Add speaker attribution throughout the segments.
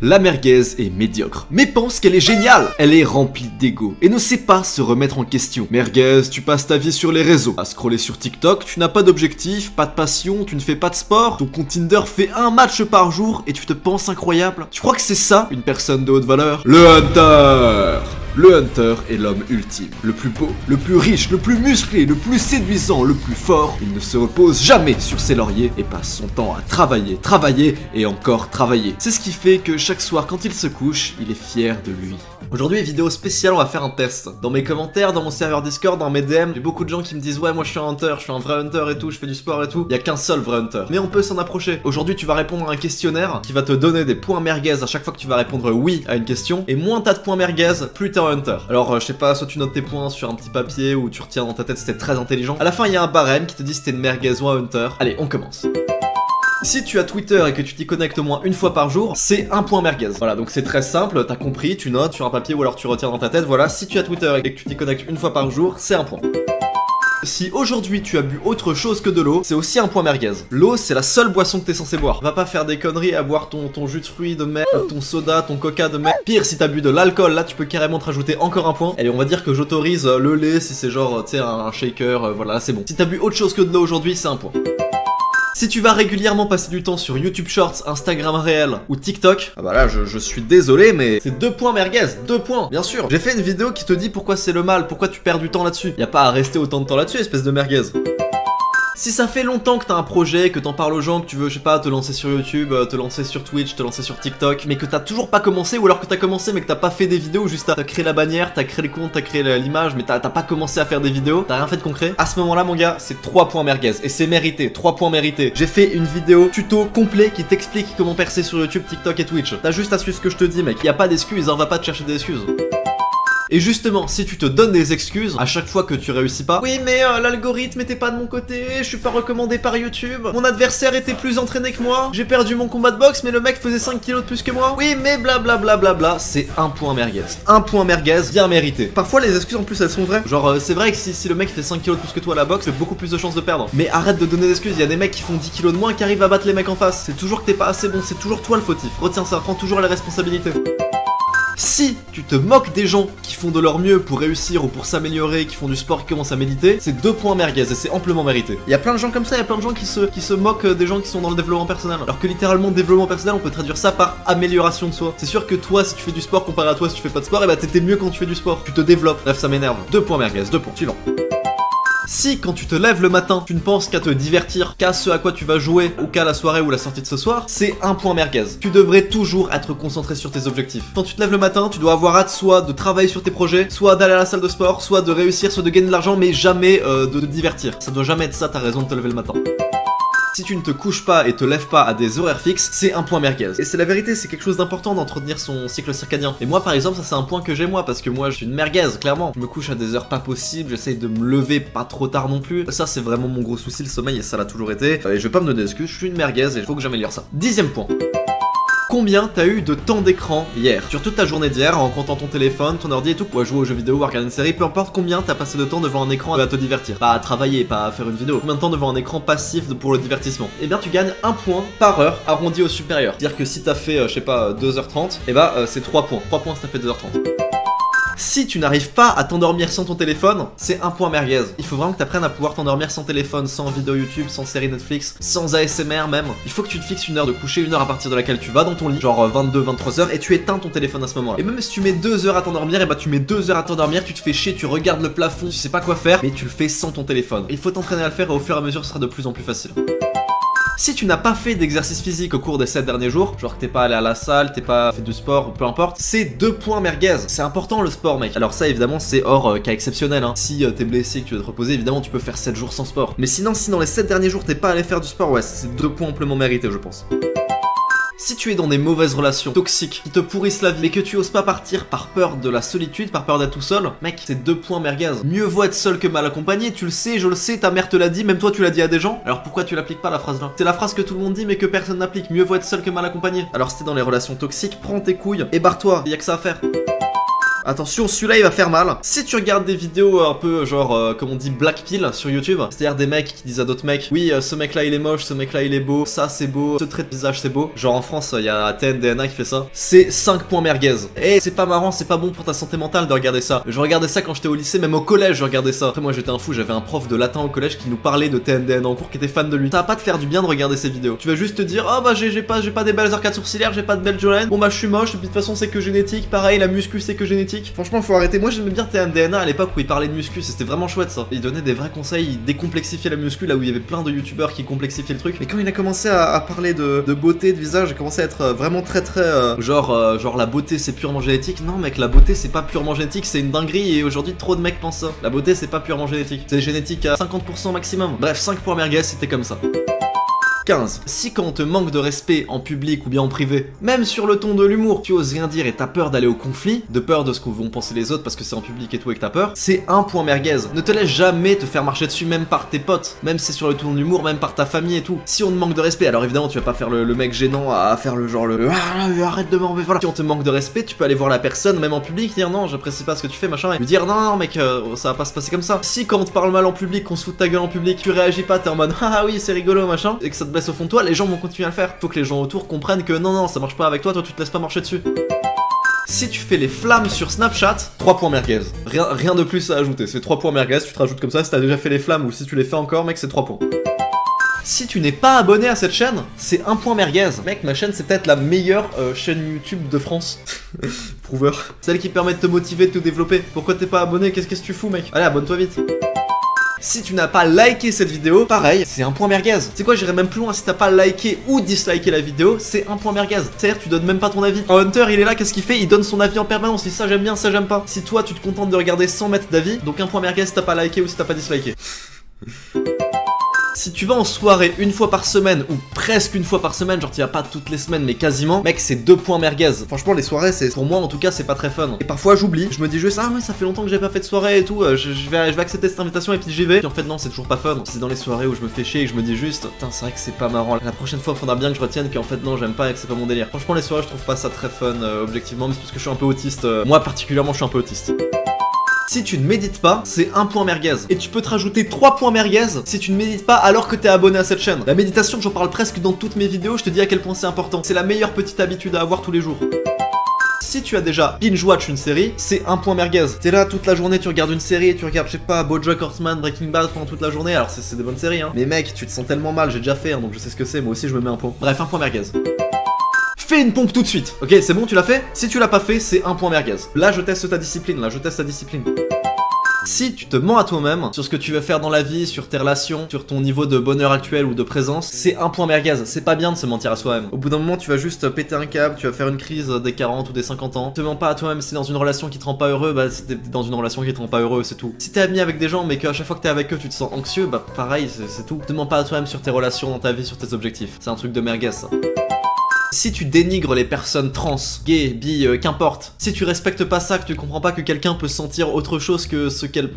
Speaker 1: La merguez est médiocre, mais pense qu'elle est géniale. Elle est remplie d'ego et ne sait pas se remettre en question. Merguez, tu passes ta vie sur les réseaux, à scroller sur TikTok, tu n'as pas d'objectif, pas de passion, tu ne fais pas de sport, ton compte Tinder fait un match par jour et tu te penses incroyable. Tu crois que c'est ça, une personne de haute valeur? Le Hunter! Le Hunter est l'homme ultime, le plus beau, le plus riche, le plus musclé, le plus séduisant, le plus fort. Il ne se repose jamais sur ses lauriers et passe son temps à travailler, travailler et encore travailler. C'est ce qui fait que chaque soir quand il se couche, il est fier de lui. Aujourd'hui, vidéo spéciale, on va faire un test. Dans mes commentaires, dans mon serveur Discord, dans mes DM, j'ai beaucoup de gens qui me disent ouais moi je suis un hunter, je suis un vrai hunter et tout, je fais du sport et tout. Il y a qu'un seul vrai hunter, mais on peut s'en approcher. Aujourd'hui tu vas répondre à un questionnaire qui va te donner des points merguez à chaque fois que tu vas répondre oui à une question. Et moins t'as de points merguez, plus t'es un hunter. Alors je sais pas, soit tu notes tes points sur un petit papier ou tu retiens dans ta tête, c'était très intelligent. À la fin il y a un barème qui te dit si t'es une merguez ou un hunter. Allez, on commence. Si tu as Twitter et que tu t'y connectes au moins une fois par jour, c'est un point merguez. Voilà, donc c'est très simple, t'as compris, tu notes sur un papier ou alors tu retiens dans ta tête, voilà, si tu as Twitter et que tu t'y connectes une fois par jour, c'est un point. Si aujourd'hui tu as bu autre chose que de l'eau, c'est aussi un point merguez. L'eau, c'est la seule boisson que t'es censé boire. Va pas faire des conneries à boire ton jus de fruits de merde, ton soda, ton coca de merde. Pire, si t'as bu de l'alcool, là tu peux carrément te rajouter encore un point. Allez, on va dire que j'autorise le lait si c'est genre, tu sais, un shaker, voilà, c'est bon. Si t'as bu autre chose que de l'eau aujourd'hui, c'est un point. Si tu vas régulièrement passer du temps sur YouTube Shorts, Instagram Réel ou TikTok, ah bah là je suis désolé mais c'est 2 points merguez, 2 points, bien sûr. J'ai fait une vidéo qui te dit pourquoi c'est le mal, pourquoi tu perds du temps là-dessus. Y a pas à rester autant de temps là-dessus, espèce de merguez. Si ça fait longtemps que t'as un projet, que t'en parles aux gens, que tu veux, je sais pas, te lancer sur YouTube, te lancer sur Twitch, te lancer sur TikTok, mais que t'as toujours pas commencé, ou alors que t'as commencé mais que t'as pas fait des vidéos, juste t'as créé la bannière, t'as créé le compte, t'as créé l'image, mais t'as pas commencé à faire des vidéos, t'as rien fait de concret, à ce moment-là mon gars, c'est 3 points merguez, et c'est mérité, 3 points mérités. J'ai fait une vidéo tuto complet qui t'explique comment percer sur YouTube, TikTok et Twitch. T'as juste à suivre ce que je te dis mec, y a pas d'excuses, on va pas te chercher des excuses. Et justement, si tu te donnes des excuses à chaque fois que tu réussis pas, oui mais l'algorithme était pas de mon côté, je suis pas recommandé par YouTube, mon adversaire était plus entraîné que moi, j'ai perdu mon combat de boxe mais le mec faisait 5 kilos de plus que moi, oui mais blablabla, c'est un point merguez. Un point merguez bien mérité. Parfois les excuses en plus elles sont vraies, genre c'est vrai que si le mec fait 5 kilos de plus que toi à la boxe, c'est beaucoup plus de chances de perdre. Mais arrête de donner des excuses, il y a des mecs qui font 10 kilos de moins qui arrivent à battre les mecs en face, c'est toujours que t'es pas assez bon, c'est toujours toi le fautif, retiens ça, prends toujours la responsabilité. Si tu te moques des gens qui font de leur mieux pour réussir ou pour s'améliorer, qui font du sport, qui commencent à méditer, c'est 2 points merguez et c'est amplement mérité. Il y a plein de gens comme ça, il y a plein de gens qui se moquent des gens qui sont dans le développement personnel. Alors que littéralement, développement personnel, on peut traduire ça par amélioration de soi. C'est sûr que toi, si tu fais du sport comparé à toi si tu fais pas de sport, et bah t'étais mieux quand tu fais du sport. Tu te développes. Bref, ça m'énerve. 2 points merguez, 2 points. Suivant. Si quand tu te lèves le matin, tu ne penses qu'à te divertir, qu'à ce à quoi tu vas jouer, ou qu'à la soirée ou la sortie de ce soir, c'est un point merguez. Tu devrais toujours être concentré sur tes objectifs. Quand tu te lèves le matin, tu dois avoir hâte soit de travailler sur tes projets, soit d'aller à la salle de sport, soit de réussir, soit de gagner de l'argent, mais jamais de te divertir. Ça doit jamais être ça ta raison de te lever le matin. Si tu ne te couches pas et te lèves pas à des horaires fixes, c'est un point merguez. Et c'est la vérité, c'est quelque chose d'important d'entretenir son cycle circadien. Et moi par exemple, ça c'est un point que j'ai moi, parce que moi je suis une merguez, clairement. Je me couche à des heures pas possibles, j'essaye de me lever pas trop tard non plus. Ça c'est vraiment mon gros souci, le sommeil, et ça l'a toujours été. Et je vais pas me donner d'excuses, je suis une merguez et il faut que j'améliore ça. 10e point. Combien t'as eu de temps d'écran hier? Sur toute ta journée d'hier, en comptant ton téléphone, ton ordi et tout, pour jouer aux jeux vidéo ou à regarder une série, peu importe combien t'as passé de temps devant un écran à te divertir. Pas à travailler, pas à faire une vidéo. Combien de temps devant un écran passif pour le divertissement? Eh bien tu gagnes 1 point par heure arrondi au supérieur. C'est-à-dire que si t'as fait, je sais pas, 2h30, et bah c'est 3 points. 3 points si t'as fait 2h30. Si tu n'arrives pas à t'endormir sans ton téléphone, c'est un point merguez. Il faut vraiment que tu apprennes à pouvoir t'endormir sans téléphone, sans vidéo YouTube, sans série Netflix, sans ASMR même. Il faut que tu te fixes une heure de coucher, une heure à partir de laquelle tu vas dans ton lit, genre 22-23 heures, et tu éteins ton téléphone à ce moment-là. Et même si tu mets 2 heures à t'endormir, et bah tu mets 2 heures à t'endormir, tu te fais chier, tu regardes le plafond, tu sais pas quoi faire, mais tu le fais sans ton téléphone. Il faut t'entraîner à le faire et au fur et à mesure ce sera de plus en plus facile. Si tu n'as pas fait d'exercice physique au cours des 7 derniers jours, genre que t'es pas allé à la salle, t'es pas fait du sport, ou peu importe, c'est 2 points merguez. C'est important le sport mec. Alors ça évidemment c'est hors cas exceptionnel hein. Si t'es blessé et que tu veux te reposer, évidemment tu peux faire 7 jours sans sport. Mais sinon si dans les 7 derniers jours t'es pas allé faire du sport, ouais c'est 2 points amplement mérités je pense. Si tu es dans des mauvaises relations toxiques qui te pourrissent la vie mais que tu oses pas partir par peur de la solitude, par peur d'être tout seul, mec, c'est 2 points merguez. Mieux vaut être seul que mal accompagné, tu le sais, je le sais, ta mère te l'a dit, même toi tu l'as dit à des gens. Alors pourquoi tu l'appliques pas la phrase là? C'est la phrase que tout le monde dit mais que personne n'applique. Mieux vaut être seul que mal accompagné. Alors si t'es dans les relations toxiques, prends tes couilles et barre-toi, y'a que ça à faire. Attention, celui-là il va faire mal. Si tu regardes des vidéos un peu genre, comme on dit, black pill sur YouTube, c'est-à-dire des mecs qui disent à d'autres mecs, oui, ce mec là il est moche, ce mec là il est beau, ça c'est beau, ce trait de visage c'est beau. Genre en France, il y a TNDNA qui fait ça. C'est 5 points merguez. Et c'est pas marrant, c'est pas bon pour ta santé mentale de regarder ça. Je regardais ça quand j'étais au lycée, même au collège je regardais ça. Après moi j'étais un fou, j'avais un prof de latin au collège qui nous parlait de TNDNA en cours, qui était fan de lui. Ça va pas te faire du bien de regarder ces vidéos. Tu vas juste te dire, oh bah j'ai pas des belles arcades sourcilières, j'ai pas de belles jolènes. Bon bah je suis moche, et puis de toute façon c'est que génétique. Pareil, la muscu c'est que génétique. Franchement faut arrêter. Moi j'aimais bien TNDNA à l'époque où il parlait de muscu, c'était vraiment chouette ça. Il donnait des vrais conseils, il décomplexifiait la muscu là où il y avait plein de youtubeurs qui complexifiaient le truc. Et quand il a commencé à parler de beauté, de visage, j'ai commencé à être vraiment très genre la beauté c'est purement génétique. Non mec, la beauté c'est pas purement génétique, c'est une dinguerie et aujourd'hui trop de mecs pensent ça. La beauté c'est pas purement génétique, c'est génétique à 50% maximum. Bref, 5 points merguez, c'était comme ça. 15. Si quand on te manque de respect en public ou bien en privé, même sur le ton de l'humour, tu oses rien dire et t'as peur d'aller au conflit, de peur de ce que vont penser les autres parce que c'est en public et tout et que t'as peur, c'est un point merguez. Ne te laisse jamais te faire marcher dessus, même par tes potes, même si c'est sur le ton de l'humour, même par ta famille et tout. Si on te manque de respect, alors évidemment tu vas pas faire le mec gênant à faire le genre arrête de m'embêter, voilà. Si on te manque de respect, tu peux aller voir la personne, même en public, dire non, j'apprécie pas ce que tu fais, machin, et lui dire non mec, ça va pas se passer comme ça. Si quand on te parle mal en public, qu'on se fout de ta gueule en public, tu réagis pas, t'es en mode ah oui c'est rigolo machin, et que ça te blesse au fond de toi, les gens vont continuer à le faire. Faut que les gens autour comprennent que non ça marche pas avec toi, tu te laisses pas marcher dessus. Si tu fais les flammes sur Snapchat, 3 points merguez. Rien de plus à ajouter, c'est 3 points merguez, tu te rajoutes comme ça, si t'as déjà fait les flammes ou si tu les fais encore mec c'est 3 points. Si tu n'es pas abonné à cette chaîne, c'est 1 point merguez. Mec, ma chaîne c'est peut-être la meilleure chaîne YouTube de France. Prouveur. Celle qui permet de te motiver, de te développer. Pourquoi t'es pas abonné? Qu'est-ce que tu fous mec? Allez, abonne-toi vite. Si tu n'as pas liké cette vidéo, pareil, c'est 1 point merguez. C'est quoi, j'irai même plus loin, si t'as pas liké ou disliké la vidéo, c'est 1 point merguez. C'est-à-dire que tu donnes même pas ton avis. En Hunter, il est là, qu'est-ce qu'il fait? Il donne son avis en permanence, il dit ça j'aime bien, ça j'aime pas. Si toi tu te contentes de regarder sans mettre d'avis, donc 1 point merguez si t'as pas liké ou si t'as pas disliké. Si tu vas en soirée une fois par semaine ou presque une fois par semaine, genre tu vas pas toutes les semaines mais quasiment, mec c'est 2 points merguez. Franchement les soirées c'est pour moi en tout cas c'est pas très fun. Et parfois j'oublie, je me dis juste ah ouais ça fait longtemps que j'ai pas fait de soirée et tout, je vais accepter cette invitation et puis j'y vais. Puis en fait non c'est toujours pas fun. C'est dans les soirées où je me fais chier et je me dis juste putain c'est vrai que c'est pas marrant. La prochaine fois faudra bien que je retienne qu'en fait non j'aime pas et que c'est pas mon délire. Franchement les soirées je trouve pas ça très fun objectivement, mais c'est parce que je suis un peu autiste. Moi particulièrement je suis un peu autiste. Si tu ne médites pas, c'est 1 point merguez. Et tu peux te rajouter 3 points merguez si tu ne médites pas alors que t'es abonné à cette chaîne. La méditation, j'en parle presque dans toutes mes vidéos, je te dis à quel point c'est important. C'est la meilleure petite habitude à avoir tous les jours. Si tu as déjà binge-watch une série, c'est 1 point merguez. T'es là toute la journée, tu regardes une série, tu regardes, je sais pas, BoJack Horseman, Breaking Bad pendant toute la journée, alors c'est des bonnes séries, hein. Mais mec, tu te sens tellement mal, j'ai déjà fait, hein, donc je sais ce que c'est, moi aussi je me mets un point. Bref, 1 point merguez. Fais une pompe tout de suite. Ok, c'est bon, tu l'as fait? Si tu l'as pas fait, c'est 1 point merguez. Là, je teste ta discipline, Si tu te mens à toi-même sur ce que tu veux faire dans la vie, sur tes relations, sur ton niveau de bonheur actuel ou de présence, c'est 1 point merguez. C'est pas bien de se mentir à soi-même. Au bout d'un moment, tu vas juste péter un câble, tu vas faire une crise des 40 ou des 50 ans. Te mens pas à toi-même, si t'es dans une relation qui te rend pas heureux, bah si t'es dans une relation qui te rend pas heureux, c'est tout. Si t'es ami avec des gens mais qu'à chaque fois que t'es avec eux, tu te sens anxieux, bah pareil, c'est tout. Te mens pas à toi-même sur tes relations dans ta vie, sur tes objectifs. C'est un truc de merguez ça. Si tu dénigres les personnes trans, gays, bi, qu'importe, si tu respectes pas ça, que tu comprends pas que quelqu'un peut sentir autre chose que ce qu'elle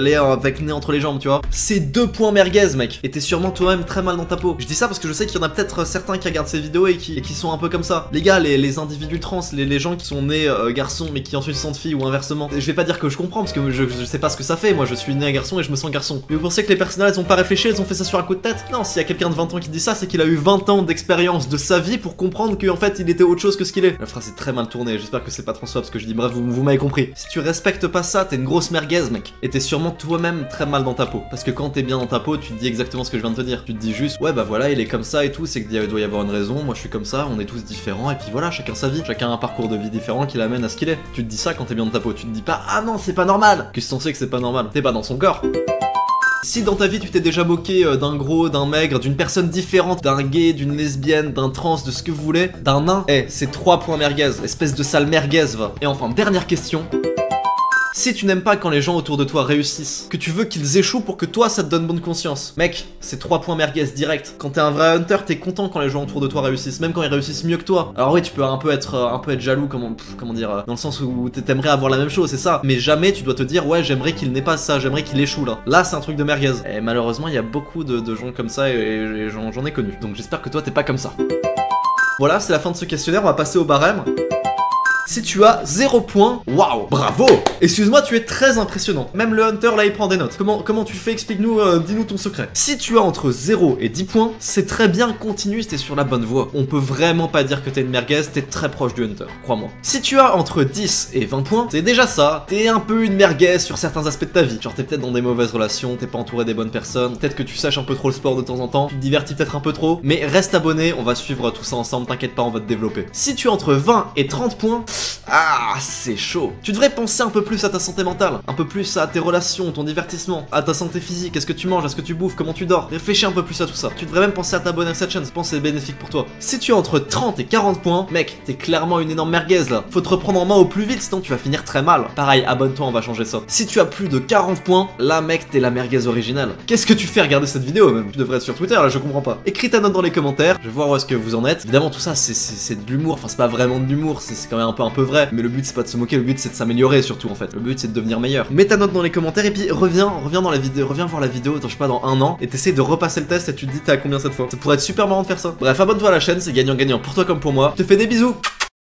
Speaker 1: est avec le nez entre les jambes, tu vois, c'est 2 points merguez, mec. Et t'es sûrement toi-même très mal dans ta peau. Je dis ça parce que je sais qu'il y en a peut-être certains qui regardent ces vidéos et qui sont un peu comme ça. Les gars, les individus trans, les gens qui sont nés garçons mais qui ensuite se sentent filles ou inversement. Et je vais pas dire que je comprends parce que je sais pas ce que ça fait. Moi, je suis né un garçon et je me sens garçon. Mais vous pensez que les personnes elles ont pas réfléchi, elles ont fait ça sur un coup de tête? Non, s'il y a quelqu'un de 20 ans qui dit ça, c'est qu'il a eu 20 ans d'expérience de sa vie pour comprendre qu'en fait il était autre chose que ce qu'il est. La phrase est très mal tournée, j'espère que c'est pas transphobe ce que je dis, bref vous m'avez compris. Si tu respectes pas ça, t'es une grosse merguez mec. Et t'es sûrement toi-même très mal dans ta peau. Parce que quand t'es bien dans ta peau, tu te dis exactement ce que je viens de te dire. Tu te dis juste ouais bah voilà il est comme ça et tout, c'est qu'il doit y avoir une raison, moi je suis comme ça, on est tous différents et puis voilà, chacun sa vie, chacun a un parcours de vie différent qui l'amène à ce qu'il est. Tu te dis ça quand t'es bien dans ta peau, tu te dis pas ah non c'est pas normal. Qu'est-ce qu'on sait que c'est pas normal? T'es pas dans son corps. Si dans ta vie tu t'es déjà moqué d'un gros, d'un maigre, d'une personne différente, d'un gay, d'une lesbienne, d'un trans, de ce que vous voulez, d'un nain, c'est 3 points merguez, espèce de sale merguez va. Et enfin, dernière question. Si tu n'aimes pas quand les gens autour de toi réussissent, que tu veux qu'ils échouent pour que toi ça te donne bonne conscience, mec, c'est 3 points merguez direct. Quand t'es un vrai hunter, t'es content quand les gens autour de toi réussissent, même quand ils réussissent mieux que toi. Alors oui, tu peux un peu être jaloux, comment dire, dans le sens où t'aimerais avoir la même chose, c'est ça. Mais jamais tu dois te dire ouais j'aimerais qu'il n'ait pas ça, j'aimerais qu'il échoue là. Là c'est un truc de merguez. Et malheureusement il y a beaucoup de gens comme ça et j'en ai connu. Donc j'espère que toi t'es pas comme ça. Voilà, c'est la fin de ce questionnaire, on va passer au barème. Si tu as 0 points, waouh, bravo. Excuse-moi, tu es très impressionnant. Même le hunter là il prend des notes. Comment tu fais? Explique-nous, dis-nous ton secret. Si tu as entre 0 et 10 points, c'est très bien, continue, t'es sur la bonne voie. On peut vraiment pas dire que t'es une merguez, t'es très proche du hunter, crois-moi. Si tu as entre 10 et 20 points, c'est déjà ça, t'es un peu une merguez sur certains aspects de ta vie. Genre t'es peut-être dans des mauvaises relations, t'es pas entouré des bonnes personnes, peut-être que tu saches un peu trop le sport de temps en temps, tu te divertis peut-être un peu trop, mais reste abonné, on va suivre tout ça ensemble, t'inquiète pas, on va te développer. Si tu as entre 20 et 30 points, ah, c'est chaud. Tu devrais penser un peu plus à ta santé mentale, un peu plus à tes relations, ton divertissement, à ta santé physique, est-ce que tu manges, est-ce que tu bouffes, comment tu dors. Réfléchis un peu plus à tout ça. Tu devrais même penser à t'abonner à cette chaîne, je pense que c'est bénéfique pour toi. Si tu as entre 30 et 40 points, mec, t'es clairement une énorme merguez là. Faut te reprendre en main au plus vite, sinon tu vas finir très mal. Pareil, abonne-toi, on va changer ça. Si tu as plus de 40 points, là mec, t'es la merguez originale. Qu'est-ce que tu fais regarder cette vidéo même? Tu devrais être sur Twitter là, je comprends pas. Écris ta note dans les commentaires, je vais voir où est-ce que vous en êtes. Évidemment tout ça c'est de l'humour, enfin c'est pas vraiment de l'humour, c'est quand même un peu vrai. Mais le but c'est pas de se moquer, le but c'est de s'améliorer surtout en fait. Le but c'est de devenir meilleur. Mets ta note dans les commentaires et puis reviens dans la vidéo, reviens voir la vidéo, je sais pas, dans 1 an, et t'essayes de repasser le test et tu te dis t'es à combien cette fois. Ça pourrait être super marrant de faire ça. Bref, abonne-toi à la chaîne, c'est gagnant-gagnant pour toi comme pour moi. Je te fais des bisous.